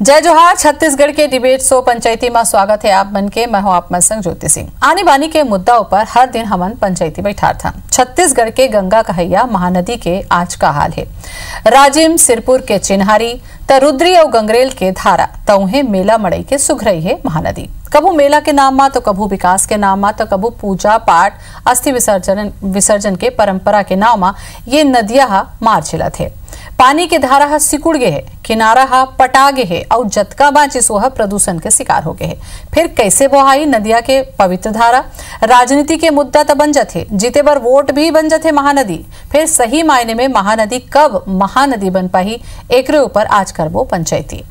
जय जोहार। छत्तीसगढ़ के डिबेट शो पंचायती में स्वागत है आप मन के। मैं हूं आप मन संग ज्योति सिंह। आनी बानी के मुद्दा ऊपर हर दिन हमन पंचायती बैठा था। छत्तीसगढ़ के गंगा कहैया महानदी के आज का हाल है। राजिम सिरपुर के चिन्हारी त रुद्री और गंगरेल के धारा तउहे मेला मड़ई के सुघरई है महानदी। कभू मेला के नाम मा तो कभू विकास के नाम मा तो कभू पूजा पाठ अस्थि विसर्जन के परंपरा के नाम मा ये नदिया मार झिलत है। पानी के धारा हा सिकुड़ गे है, किनारा हा पटा गे है और जतका बाची सोहा प्रदूषण के शिकार हो गए है। फिर कैसे बहाई नदिया के पवित्र धारा? राजनीति के मुद्दा तो बन जाते, जीते बर वोट भी बन जाते महानदी। फिर सही मायने में महानदी कब महानदी बन पाही, एकरे ऊपर आज करबो पंचायती।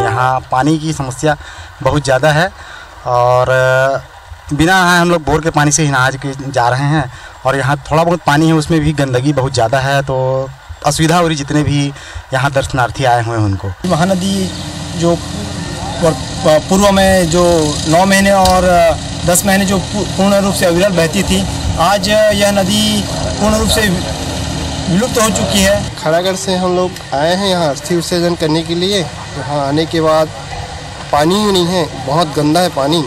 यहाँ पानी की समस्या बहुत ज़्यादा है और बिना हम लोग बोर के पानी से ही नहा के जा रहे हैं। और यहाँ थोड़ा बहुत पानी है, उसमें भी गंदगी बहुत ज़्यादा है, तो असुविधा हो रही जितने भी यहाँ दर्शनार्थी आए हुए हैं उनको। महानदी जो पूर्व में जो 9 महीने और 10 महीने जो पूर्ण रूप से अविरल बहती थी, आज यह नदी पूर्ण रूप से विलुप्त हो चुकी है। खड़ागढ़ से हम लोग आए हैं यहाँ अस्थि विसर्जन करने के लिए। यहाँ आने के बाद पानी ही नहीं है, बहुत गंदा है पानी,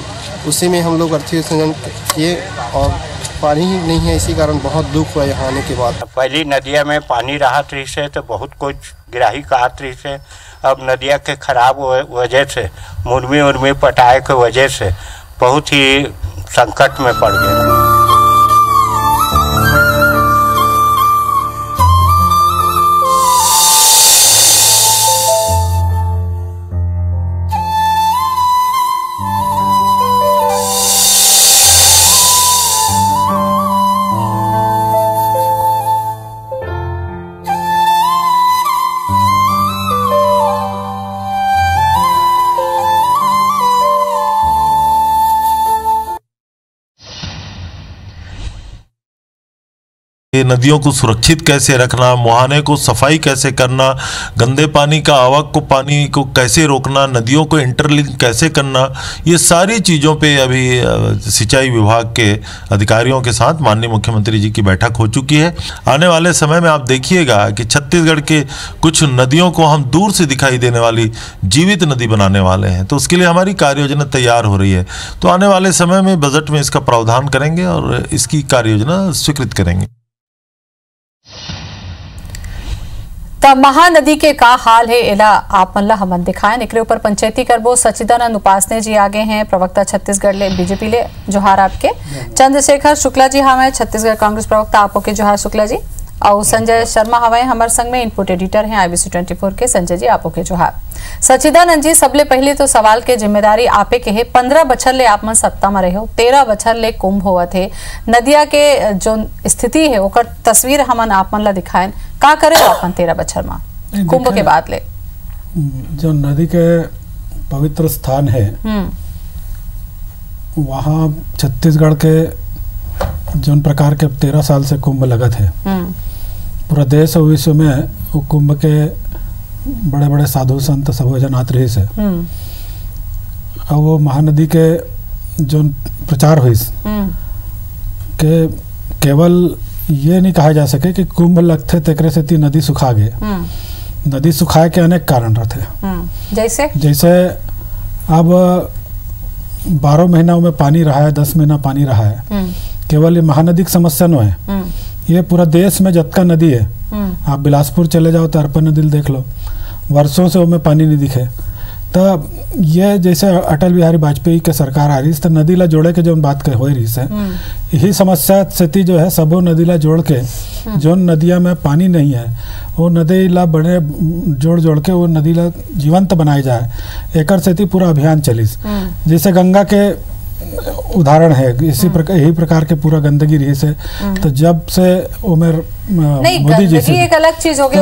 उसी में हम लोग अस्थि विसर्जन किए और पानी ही नहीं है, इसी कारण बहुत दुख हुआ यहाँ आने के बाद। पहली नदिया में पानी रहा रही से तो बहुत कुछ गिराही काट रही से, अब नदिया के खराब वजह से मुर्मी पटाए के वजह से बहुत ही संकट में पड़ गए। नदियों को सुरक्षित कैसे रखना, मुहाने को सफाई कैसे करना, गंदे पानी का आवक को पानी को कैसे रोकना, नदियों को इंटरलिंक कैसे करना, ये सारी चीज़ों पे अभी सिंचाई विभाग के अधिकारियों के साथ माननीय मुख्यमंत्री जी की बैठक हो चुकी है। आने वाले समय में आप देखिएगा कि छत्तीसगढ़ के कुछ नदियों को हम दूर से दिखाई देने वाली जीवित नदी बनाने वाले हैं, तो उसके लिए हमारी कार्य योजना तैयार हो रही है। तो आने वाले समय में बजट में इसका प्रावधान करेंगे और इसकी कार्य योजना स्वीकृत करेंगे। तब महानदी के का हाल है एला आप मन ला हमन दिखाएं। एकरे ऊपर पंचायती करबो। सच्चिदानंद उपासने जी आगे हैं, प्रवक्ता छत्तीसगढ़ ले बीजेपी ले जोहार आपके। चंद्रशेखर शुक्ला जी हमें छत्तीसगढ़ कांग्रेस प्रवक्ता आपो के जोहार शुक्ला जी। और संजय शर्मा हवाए हमारे संग में इनपुट एडिटर हैं IBC 24 के। संजय जी आपो के जोहार। सच्चिदानंद जी सबले पहले तो सवाल के जिम्मेदारी आपे के है। 15 बछर ले आप मन सत्ता में रहे हो, 13 बछर ले कुंभ हुआ थे। नदिया के जो स्थिति है ओकर तस्वीर हमन आप मन ला दिखाएं। का करे अपन 13 बछर में कुंभ के बाद ले? जो नदी के पवित्र स्थान है वहाँ छत्तीसगढ़ के जिन प्रकार के 13 साल से कुंभ लगत है, पूरा देश और विश्व में वो कुंभ के बड़े बड़े साधु संत सब जन आत रही से। और वो महानदी के जो प्रचार हुई के केवल ये नहीं कहा जा सके कि कुंभ लगते तेकरे से ती नदी सुखा गए। नदी सुखाए के अनेक कारण रहते, जैसे अब 12 महीना में पानी रहा है, 10 महीना पानी रहा है। केवल ये महानदी की समस्या न है, ये पूरा देश में जतका नदी है, आप बिलासपुर चले जाओ तो अर्पण नदी देख लो, वर्षों से उसमें पानी नहीं दिखे। तो ये जैसे अटल बिहारी वाजपेयी के सरकार आ रही तो नदी ला जोड़े के जो बात हो रही है, यही समस्या स्थिति जो है सबो नदी ला जोड़ के जो नदिया में पानी नहीं है वो नदी ला बड़े जोड़ जोड़ के वो नदी ला जीवंत बनाए जाए, एकर सेती पूरा अभियान चलिस। जैसे गंगा के उदाहरण है। इसी प्रकार यही प्रकार के पूरा गंदगी रही से तो जब से उमेर मोदी जी से एक अलग चीज हो गई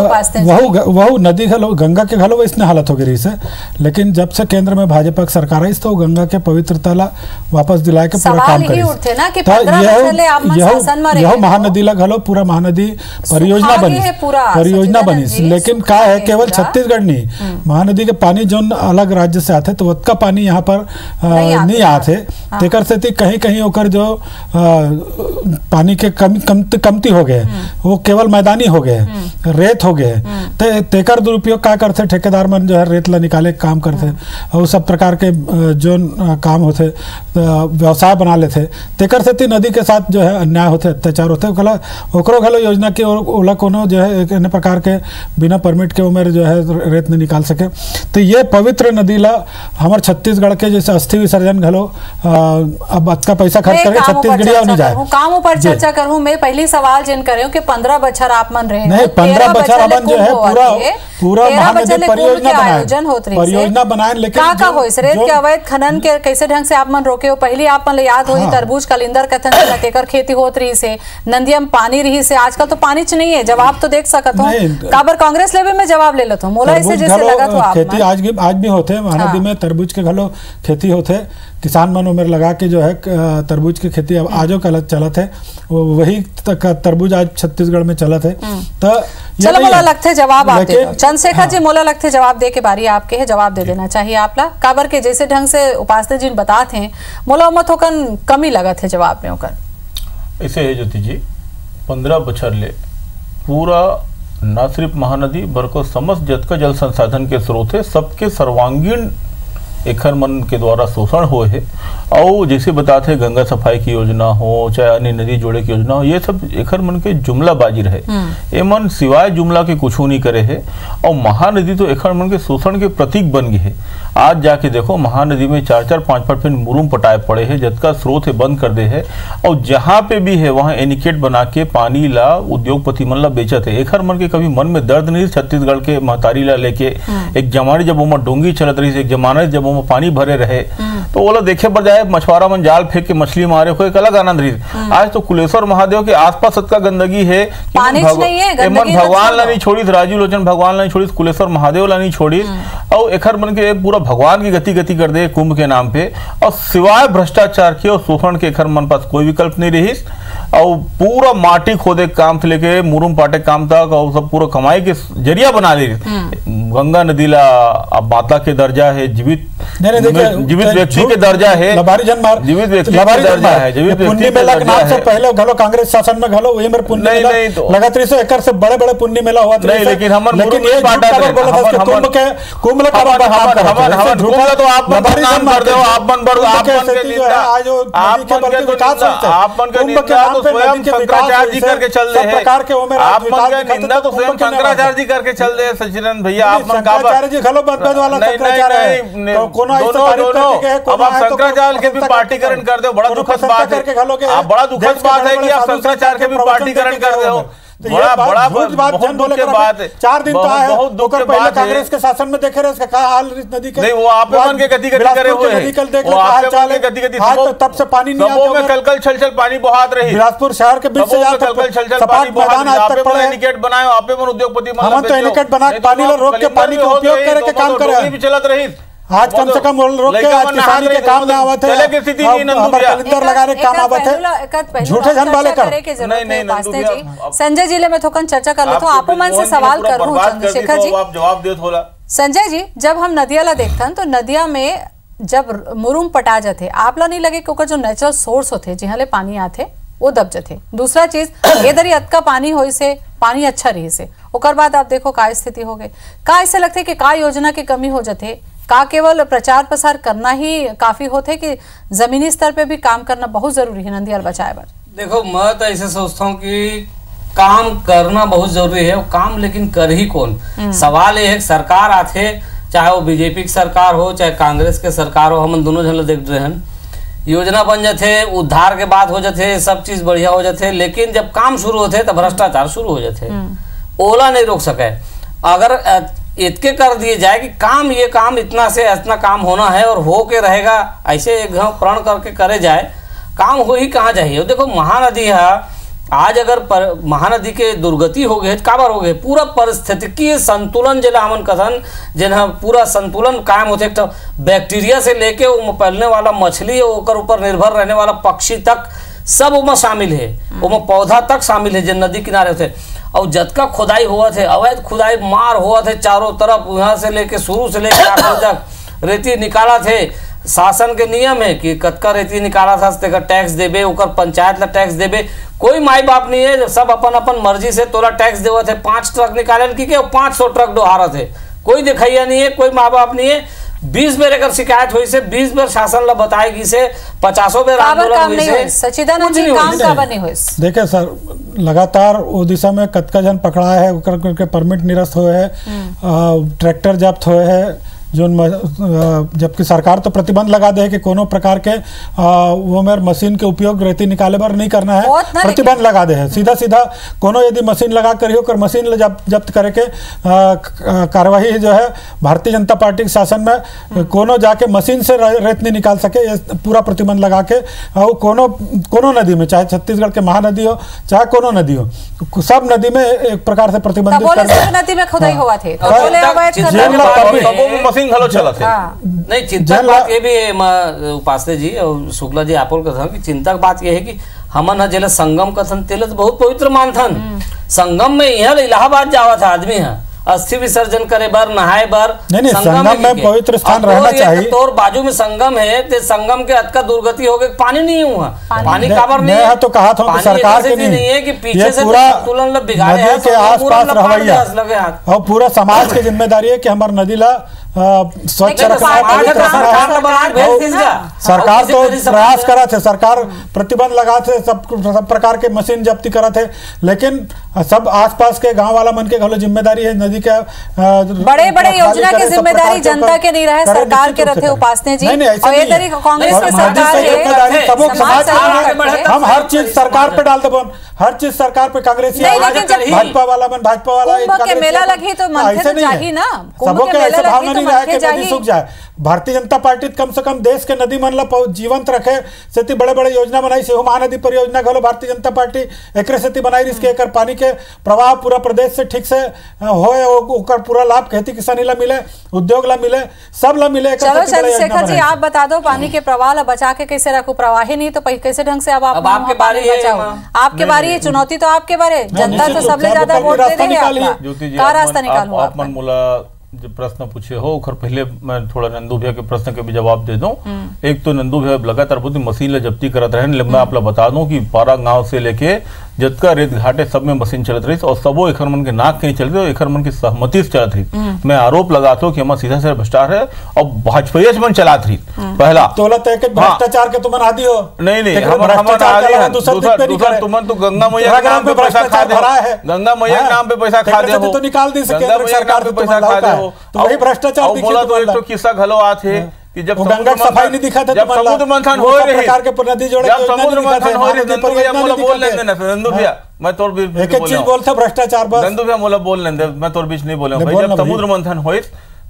वह नदी घलो गंगा के घलो इसने हालत हो गई रही से, लेकिन जब से केंद्र में भाजपा की सरकार आई तो गंगा के पवित्रता ला वापस दिलाए के पूरा काम करी। यह महानदी ला घलो पूरा महानदी परियोजना बनी, लेकिन का है केवल छत्तीसगढ़ नहीं, महानदी के पानी जो अलग राज्य से आते तो उसका पानी यहाँ पर नहीं आते, तेकर से कहीं कहीं होकर जो पानी के कमती हो गए, वो केवल मैदानी हो गए, रेत हो गए, तेकर दुरुपयोग क्या करते ठेकेदार मन जो है रेत ला निकाले काम करते और सब प्रकार के जो काम होते व्यवसाय बना लेते, तेकर से नदी के साथ जो है अन्याय होते, अत्याचार होते, ओकरो घलो योजना के ओला कोनो जो है एक प्रकार के बिना परमिट के उम्र जो है रेत नहीं निकाल सके। तो ये पवित्र नदी ला हमारे छत्तीसगढ़ के जैसे अस्थि विसर्जन घलो अब अच्छा पैसा खर्च करके छत्तीसगढ़िया नहीं जाए। काम पर चर्चा करूं, मैं पहली सवाल जिन कर रही हूं कि 15 बछर आप मन रहे नहीं 15 बछर अपन जो है पूरा महानदी परियोजना बनाए, लेकिन का हो रेत के अवैध खनन के कैसे ढंग से आप मन रोके हो? पहले आप मन याद होई तरबूज कलिंदर कथन तेकर खेती होत रही से, नंदिया में पानी रही से, आजकल तो पानी च नहीं है। जवाब तो देख सकत हो, काबर कांग्रेस लेवे में जवाब ले लेत हो, मोला ऐसे जैसे लगत हो आप खेती आज भी होते महानदी में तरबूज के घलो खेती होते, किसान मन उम्र लगा के जो है तरबूज की खेती अब आजो चलत है, वही तरबूज आज छत्तीसगढ़ में चलत है। तो चलो मोला लगते जवाब आप दे दो चंद्रशेखर जी, मोला लगते जवाब दे के बारी आपके है, जवाब दे देना चाहिए आपला। काबर के जैसे ढंग से उपासना जी बताते हैं मोला मत होकर कमी लगत है जवाब में होकर ऐसे है ज्योति जी 15 बछर ले पूरा न सिर्फ महानदी बल्कि समस्त जतका जल संसाधन के स्रोत है सबके सर्वांगीण एखर मन के द्वारा शोषण हो है। और जैसे बताते हैं गंगा सफाई की योजना हो चाहे अन्य नदी जोड़े की योजना हो, ये सब एखर मन के जुमलाबाजी रहे, ये मन सिवाय जुमला के कुछ नहीं करे है। और महानदी तो एखर मन के शोषण के प्रतीक बन गई है। आज जाके देखो महानदी में 4-4 5-5 फीट मुरुम पटाए पड़े हैं, जतका स्रोत है बंद कर दे है, और जहाँ पे भी है वहाँ एनिकेट बना के पानी ला उद्योगपति मन ला बेचत है। एखर मन के कभी मन में दर्द नहीं, छत्तीसगढ़ के महतारी ला लेके एक जमाने जब उमा डोंगी चलत रही, एक जमाने जब उमा पानी भरे रहे तो वो लोग देखे पर जाए मछुआरा मन जाल फेंक के मछली मारे को एक अलग आनंद रही। आज तो कुलेश्वर महादेव के आसपास सतका गंदगी है, भगवान ला नहीं छोड़ी, राजू लोचन भगवान ला नहीं छोड़ी, कुलेश्वर महादेव ला नहीं छोड़ी, और एखर मन के पूरा भगवान की गति कर दे कुंभ के नाम पे, और सिवाय भ्रष्टाचार के और शोषण के एखर मन पास कोई विकल्प नहीं रही। और पूरा माटी खोदे काम से लेके मुरुम पाटे काम तक और सब पूरा कमाई के जरिया बना ली। गंगा नदी ला अब माता के दर्जा है, जीवित व्यक्ति के दर्जा है, जीवित व्यक्ति का दर्जा है, जीवित पुण्य मेला के नाम से पहले घलो कांग्रेस शासन में घलो वही मेरे पुण्य मेला लगातार 300 एकड़ से बड़े पुण्य मेला हुआ नहीं, लेकिन हमर लेकिन ये बाटा कुंभ का हम झूठा तो आप मन कर दो, आप मन बढ़ो, आप मन के निंदा, आप मन के विकास, आप मन के निंदा तो स्वयं शंकराचार्य जी करके चल रहे हैं, आप मन के निंदा तो स्वयं शंकराचार्य जी करके चल रहे हैं। सचिदानंद भैया आप मन का जी घलो बदबद वाला शंकराचार्य अब आप शंकराचार्य के भी पार्टीकरण कर दो, बड़ा दुखद बात है, बड़ा दुखद बात है कि आप शंकराचार्य के भी पार्टीकरण कर दो, बड़ा दुख के बात है। 4 दिन तो आए बहुत दुख के बात है, कांग्रेस के शासन में देखे रहे इसका क्या हाल नदी के, नहीं वो आप मन के गति करे हुए हैं, वो आप मन के गति आज तो तब से पानी नहीं आता में कल छल पानी बहात रही, बिलासपुर शहर के बीच से कल छल पानी बहात, आप पे मन एनिकेट बनाए, आप पे मन उद्योगपति मन, हम तो एनिकेट बना के पानी रोक के पानी का उपयोग करे के काम करे भी चलत रही। आज कम से कम रोक के आज किसानी के काम में आवत है, कलिंदर लगाने के काम आवत है, झूठे झन वाले कर नहीं। संजय जी ले मैं थोकन चर्चा कर लेता हूं, आपो मन से सवाल करूं चंद्रशेखर जी, आप जवाब देत होला। संजय जी जब हम नदिया ला देखथन तो नदिया में जब मुरुम पटा जाते आप ला नहीं लगे कि जो नेचुरल सोर्स होते जिहाँ ले पानी आते वो दब जाते। दूसरा चीज इधर ही अतका पानी हो से पानी अच्छा रही से ओकर बाद आप देखो का स्थिति हो गई, का ऐसे लगते कि का योजना की कमी हो जाते, का केवल प्रचार प्रसार करना ही काफी होते कि जमीनी स्तर पे भी काम करना बहुत जरूरी है नदियाल बचाए बर? देखो मैं तो ऐसे सोचता हूँ कि काम करना बहुत जरूरी है, काम लेकिन कर ही कौन। सवाल ये है सरकार आते चाहे वो बीजेपी की सरकार हो चाहे कांग्रेस के सरकार हो, हम दोनों जन देख रहे हैं योजना बन जाते, उद्धार के बात हो जाते, सब चीज बढ़िया हो जाते, लेकिन जब काम शुरू होते तो भ्रष्टाचार शुरू हो जाते, ओला नहीं रोक सके। अगर इतके कर दिए जाए कि काम ये काम इतना से इतना काम होना है और हो के रहेगा, ऐसे एक प्रण करके करे जाए, काम हो ही कहाँ जाइए। देखो महानदी है, आज अगर महानदी के दुर्गति हो गए काबर हो गए, पूरा पारिस्थितिकीय संतुलन जिला हमन कथन जिन्हा पूरा संतुलन कायम होते, एक तो बैक्टीरिया से लेके वो पलने वाला मछली ओकर ऊपर निर्भर रहने वाला पक्षी तक सब उमा शामिल है, उमा पौधा तक शामिल है जिन नदी किनारे थे। और जतका खुदाई हुआ थे, अवैध खुदाई मार हुआ थे चारों तरफ, यहाँ से लेके शुरू से लेके आखिर तक रेती निकाला थे। शासन के नियम है कि कतका रेती निकाला था तेकर टैक्स देबे, ओकर पंचायत ला टैक्स देबे, कोई माई बाप नहीं है, सब अपन अपन मर्जी से तोला टैक्स देवे थे। 5 ट्रक निकाले की 500 ट्रक डोहारा थे, कोई दिखाइया नहीं है, कोई माँ बाप नहीं है। 20 बेर अगर शिकायत हुई से 20 बेर शासन ला बताएगी से 50 बेर आंदोलन हुई से सचिदानंद जी काम का बने हुए। देखिए सर, लगातार वो दिशा में कतका जन पकड़ा है, उनके परमिट निरस्त हुए है, ट्रैक्टर जब्त हुए है, जो जबकि सरकार तो प्रतिबंध लगा दे कि कोनो प्रकार के वो मेरे मशीन के उपयोग रेती निकाले बार नहीं करना है, प्रतिबंध लगा दे है। सीधा सीधा कोनो यदि मशीन लगा कर हो कर मशीन जब्त करे के कार्यवाही जो है भारतीय जनता पार्टी के शासन में कोनो जाके मशीन से रेत नहीं निकाल सके, ये पूरा प्रतिबंध लगा के और कोनो नदी में, चाहे छत्तीसगढ़ के महानदी हो चाहे कोनो नदी हो, सब नदी में एक प्रकार से प्रतिबंधित नदी में खुदाई हुआ थे घलो चला थे। नहीं, चिंता बात ये भी उपासने जी और शुक्ला जी आप कि चिंता की बात ये है कि हमन जिला संगम कथन तेल बहुत पवित्र मानथन। संगम में यह इलाहाबाद जावा था आदमी है अस्थि विसर्जन करे बर, नहाए बर, नहीं, संगम में पवित्र स्थान रहना चाहिए। तोर बाजू में संगम है, ते संगम के अतका दुर्गति हो गए, पानी नहीं हुआ, पानी काबर नहीं है, तो कहा था सरकार के नहीं है कि पीछे से संतुलन बिगाड़े है के आसपास रवैया और पूरा समाज की जिम्मेदारी है कि हमारे नदी ला स्वच्छ रखना, सरकार तो प्रयास करा थे, सरकार प्रतिबंध लगा थे, सब प्रकार के मशीन जब्ती करा थे, लेकिन सब आसपास के गांव वाला मन के घलो जिम्मेदारी है नदी के बड़े बड़े योजना की जिम्मेदारी जनता के नहीं रहे, सरकार के रखे उपासने जी। और ये तरी कांग्रेस की सरकार है, हम हर चीज सरकार पे डाल दे, हर चीज सरकार पे कांग्रेसी भाजपा वाला मन भाजपा वाला के मेला लगी तो मंथन चाहिए ना, सबों के ऐसे भावना नहीं रहा कि नदी सूख जाए। भारतीय जनता पार्टी कम से कम देश के नदी मन ला जीवंत रखे सेती बड़े बड़े योजना बनाई से महानदी परियोजना घलो भारतीय जनता पार्टी एक सेती बनाई रिस के एकर पानी के प्रवाह पूरा प्रदेश से ठीक से होए, ओकर पूरा लाभ खेती किसानी ला मिले, उद्योग ला मिले, सब ला मिले। चलो चंद्रशेखर जी आप बता दो पानी के प्रवाह ला बचा के कैसे रखो, प्रवाह ही नहीं तो कैसे ढंग से अब आपके बारे बचाओ, आपके बारे ये चुनौती तो आपके बारे, जनता तो सबसे ज्यादा वोट दे रही है, क्या रास्ता निकालू आप? जो प्रश्न पूछे हो उखर पहले मैं थोड़ा नंदू भैया के प्रश्न के भी जवाब दे दूं। एक तो नंदू भैया लगातार बहुत मशीन ला जब्ती करत रहे, मैं आप बता दूं कि पारा गांव से लेके जतका रेत घाटे सब में मशीन चलत रही और सबो एखर मन के नाक कहीं चलते एखर मन की सहमति से चलत रही। मैं आरोप लगाता हूँ कि हमारा सीधा से भ्रष्टाचार है और भाजपा मन चलात रही। पहला भ्रष्टाचार के तुम आदि हो, नहीं तुमन तो गंगा मैया के नाम पे पैसा खा दे, गंगा मैया के नाम पे पैसा खा दे, तो निकाल दी सरकार पे पैसा खा दे, तो वही भ्रष्टाचार बोला तो एक तो किस्सा घलो आथे कि जब गंगा सफाई नहीं दिखा था, जब समुद्र मंथन हो रही, जब समुद्र मंथन हो रही, नंदू भैया मोला बोल लेने ना, नंदू भैया मैं तोर बीच एक चीज बोलता भ्रष्टाचार बस, नंदू भैया मोला बोल लेने, मैं तोर बीच नहीं बोला भाई। जब समुद्र मंथन होई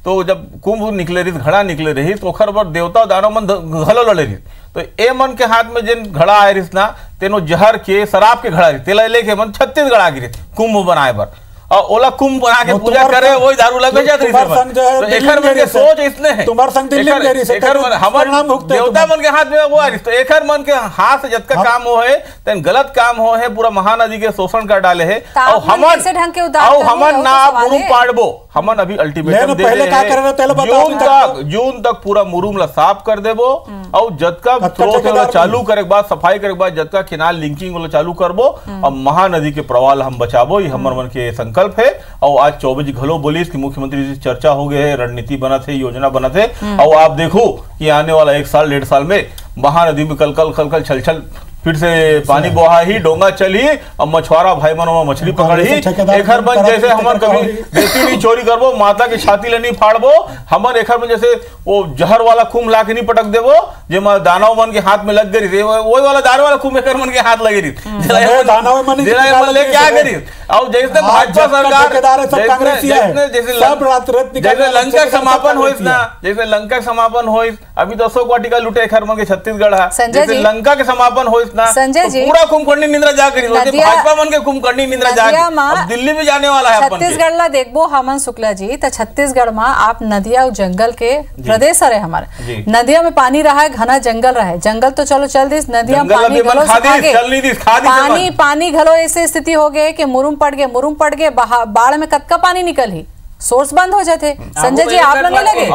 तो जब कुंभ निकले रही, घड़ा निकले रही, तो ओखर पर देवता दानव मन घलो लड़े रही, तो ए मन के हाथ में जिन घड़ा आए रिस ना तेनो जहर के शराब के घड़ा रही, तेला लेके मन 36 घड़ा गिरे कुंभ बनाए बर, और ओला कुंभ बना के पूजा करे वही दारू लग जात रही। तो एखर मन के सोच इसने है, तुम्हार संग दिल्ली में रही, एखर मन हमर देवता मन के हाथ में वो आ रही, तो एखर मन के हाथ से जतका काम हो है तन गलत काम हो है, पूरा महानदी के शोषण कर डाले है। और हमन ना मुरुम पाड़बो, हमन अभी अल्टीमेटम दे रहे जून तक पूरा मुरुम ला साफ कर देबो और जतका स्रोत चालू करे के बाद सफाई करे के बाद जतका केनाल लिंकिंग वाला चालू करबो और महानदी के प्रवाह हम बचाबो, ये हमर मन के संकल्प है। और आज 24 घलो बोलिस कि मुख्यमंत्री से चर्चा हो गए है, रणनीति बना थे, योजना बना थे, और आप देखो कि आने वाला 1 साल 1.5 साल में महानदी में कल छल फिर से पानी बहा ही, डोंगा चली और मछुआरा भाई मनो मछली पकड़ ही। एखर मन जैसे हमन कभी बेटी नहीं चोरी करबो, माता की छाती ले नहीं फाड़बो, हमन एखर मन जैसे वो जहर वाला कुंभ ला के नहीं पटक देबो जे दानव मन के हाथ में लग गई, वही वाला दारू वाला कुंभ एखर मन के हाथ लगे रही, दानव मन ले क्या करी और जैसे भाजपा सरकार जैसे लंका समापन हो ना, जैसे लंका समापन हो, अभी तो 100 वाटिका लुटे खरमन के छत्तीसगढ़ है, जैसे लंका के समापन हो ना पूरा कुंभकर्णी निंद्रा जाकर भाजपा मन के कुंभकर्णी निंद्रा जाकर दिल्ली में जाने वाला है। छत्तीसगढ़ ला देखबो हमन शुक्ला जी, तो छत्तीसगढ़ में आप नदिया और जंगल के प्रदेश है हमारे, नदिया में पानी रहा है, घना जंगल रहा है, जंगल तो चलो चल दिस, नदिया पानी घलो ऐसे स्थिति हो गए कि मुरुम पड़ गए, बाढ़ में कतका पानी निकल ही, सोर्स बंद हो जाते। संजय जी आप लोग नहीं लगे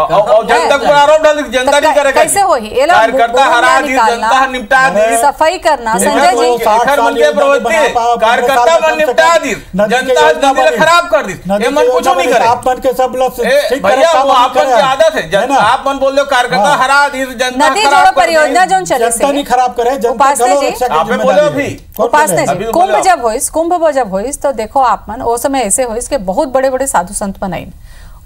जनता नहीं करे, कैसे हो ही कार्यकर्ता हरा दी, जनता निपटा दी, सफाई करना। संजय जी कार्यकर्ता मन निपटा दी, जनता नदी खराब कर दी, ये मन कुछ नहीं करे। आप मन के सब भैया आप मन की आदत है, आप मन बोल दो कार्यकर्ता हरा दी, जनता नदी जोड़ो परियोजना जो चले जनता नहीं खराब करे, आपने बोले अभी उपासना जी कुंभ जब होइस तो देखो आप मन वो समय ऐसे होइस के बहुत बड़े बड़े साधु संत बनाई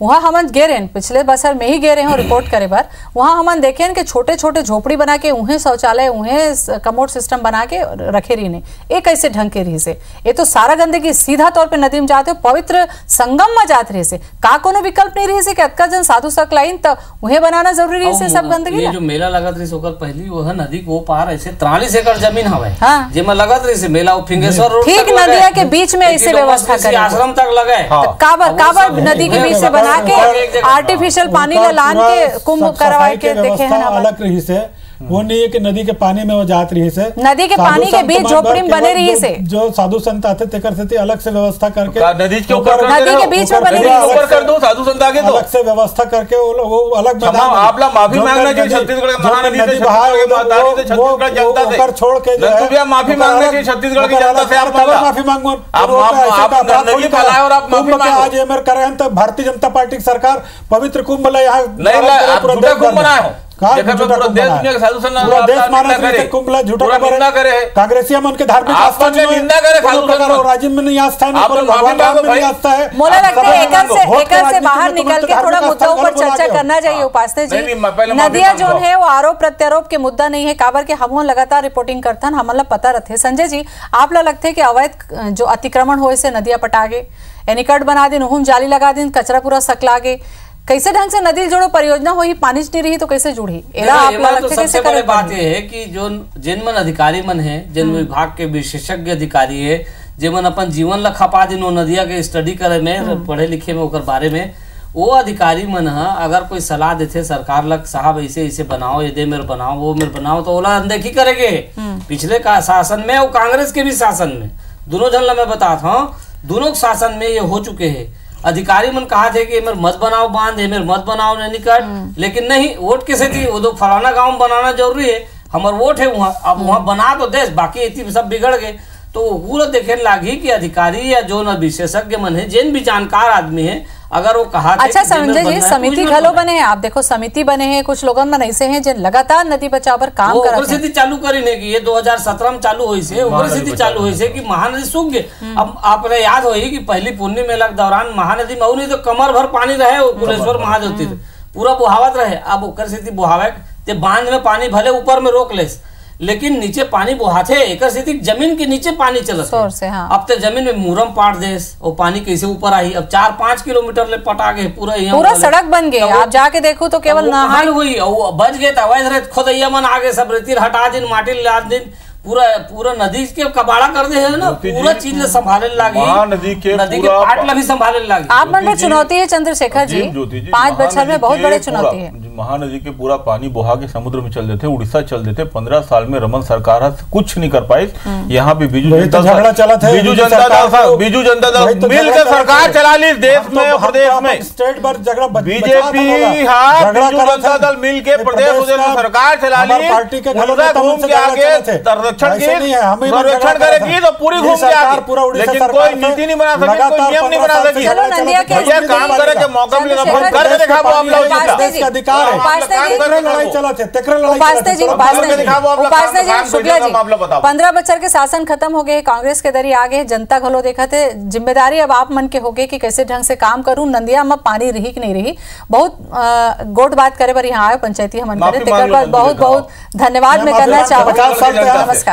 वहाँ हमन गे रहे पिछले बरसाल में ही गे रहे हैं रिपोर्ट करे बार, वहाँ हमन देखे कि छोटे छोटे झोपड़ी बना के उन्हें शौचालय उन्हें कमोड सिस्टम बना के रखे रही ने, एक कैसे ढंग के रही से ये तो सारा गंदगी सीधा तौर पे नदी में जाते हो, पवित्र संगम में जाते रहे से का कोनो विकल्प नहीं रही से कि अतका जन साधु सक लाइन तो उन्हें बनाना जरूरी रही से सब गंदगी। ये जो मेला लगत रही सोकर पहली वो नदी को पार ऐसे 43 एकड़ जमीन हवे जेमा लगत रही से मेला फिंगेश्वर रोड ठीक नदिया के बीच में ऐसे व्यवस्था करे, आश्रम तक लगे काबर नदी के बीच से बना के आर्टिफिशियल पानी लान के कुंभ करवाए के देखे हैं हम अलग रही से, वो नहीं है कि नदी के पानी में वो जात रही से, नदी के पानी के बीच झोपड़ी में बने रही से, जो साधु संत आते तेकर से अलग से व्यवस्था करके नदी के ऊपर नदी के बीच में बने रही ऊपर कर दो साधु संत आगे तो अलग से व्यवस्था करके वो अलग आप लोग माफी मांगना चाहिए छत्तीसगढ़ के महानदी से, छत्तीसगढ़ जनता से छोड़ के माफी मांगना चाहिए छत्तीसगढ़ की जनता से। आप माफी मांगो, आप गंदगी फैलाए और आप माफी मांगो। आज एमर करे तो भारतीय जनता पार्टी की सरकार पवित्र कुंभ ला यहाँ कुंभ बनाए हो कांग्रेसिया मन के धार्मिक आस्था निंदा करे, राजीव में नहीं आस्था है, मोला लगता है एकर से बाहर निकल के थोड़ा मुद्दों पर चर्चा करना चाहिए। उपासना जी नदिया जो है वो आरोप प्रत्यारोप के मुद्दा नहीं है, काबर के हम लगातार रिपोर्टिंग करथन हमला पता रहते। संजय जी आप ला लगते है कि अवैध जो अतिक्रमण हो से नदिया पटागे एनिकट बना दिन उहुम जाली लगा दिन कचरा पूरा सकलागे, कैसे ढंग से नदी जोड़ो परियोजना हो ही पानी नहीं रही तो कैसे जुड़ी? तो सबसे बड़ी बात यह है कि जो जिन मन अधिकारी मन है, जिन विभाग के विशेषज्ञ अधिकारी है, जिन अपन जीवन ला खपा दिन नदिया के स्टडी करे में पढ़े लिखे में ओकर बारे में, वो अधिकारी मन अगर कोई सलाह देते सरकार लग साहब ऐसे ऐसे बनाओ, ये दे मेरे बनाओ वो मेरे बनाओ, तो ओला अनदेखी करेंगे। पिछले का शासन में और कांग्रेस के भी शासन में दोनों जन ला मैं बताता हूँ, दोनों शासन में ये हो चुके हैं। अधिकारी मन कहा थे कि मत बनाओ बांध, मत बनाओ निकट, लेकिन नहीं वोट कैसे थी वो तो फलाना गांव में बनाना जरूरी है, हमार वोट है वहाँ, अब वहाँ बना तो देश बाकी इतनी सब बिगड़ गए। तो पूरा देखे लागी कि अधिकारी या जो न विशेषज्ञ मन है, जिन भी जानकार आदमी है, अगर वो कहा अच्छा संजय जी समिति घलो बने हैं, आप देखो समिति बने हैं, कुछ लोग मन ऐसे हैं जिन लगातार नदी बचाव पर काम कर रहे हैं। चालू करी नहीं कि ये 2017 में चालू हुई से स्थिति चालू हुई से कि महानदी सूख गए। अब आपने याद हो कि पहली पूर्णिमा मेला के दौरान महानदी में नहीं तो कमर भर पानी रहे, कुलेश्वर महादेव पूरा बुहावत रहे। अब ओकर स्थिति बुहावे बांध में पानी भले ऊपर में रोक ले लेकिन नीचे पानी बुहाते एक स्थिति जमीन के नीचे पानी चलत है। हाँ। अब तो जमीन में मुरम पाट देस और पानी कैसे ऊपर आई, अब 4-5 किलोमीटर ले पटा गए पूरा सड़क बन गए। आप जाके देखो तो केवल नहाई हुई बच गए अवैध खोदैया मन आगे सब रेती हटा दिन माटी ला दिन पूरा नदी के कबाड़ा कर दे है ना, पूरा चीज संभाले लागी, नदी के पाट ला भी संभाले लागी। आप मन में चुनौती है चंद्रशेखर जी, 5 बछर में बहुत बड़ी चुनौती है। महानदी के पूरा पानी बहा के समुद्र में चल देते, उड़ीसा चल देते। 15 साल में रमन सरकार कुछ नहीं कर पाई। यहाँ भी बीजू जनता दल मिल के सरकार चला ली देश में प्रदेश में, स्टेट पर झगड़ा बीजेपी बीजू जनता दल मिल के प्रदेश में सरकार चला ली, पार्टी के घूम के आगे सर्वेक्षण करेगी तो पूरी घूम के आगे, लेकिन कोई नीति नहीं बना सके, कोई नियम नहीं बना सके। भैया काम करे के मौका मिलेगा कर के दिखाओ आप लोग अधिकार है, लड़ाई चलत है। उपासना जी शुक्ला जी 15 बच्चर के शासन खत्म हो गए, कांग्रेस के दरी आ गए, जनता घलो देखा थे, जिम्मेदारी अब आप मन के हो गए कि कैसे ढंग से काम करूं। नदिया में पानी रही कि नहीं रही, बहुत गोट बात करे पर यहाँ आए पंचायती हम बहुत बहुत धन्यवाद मैं करना चाहूँगी। नमस्कार।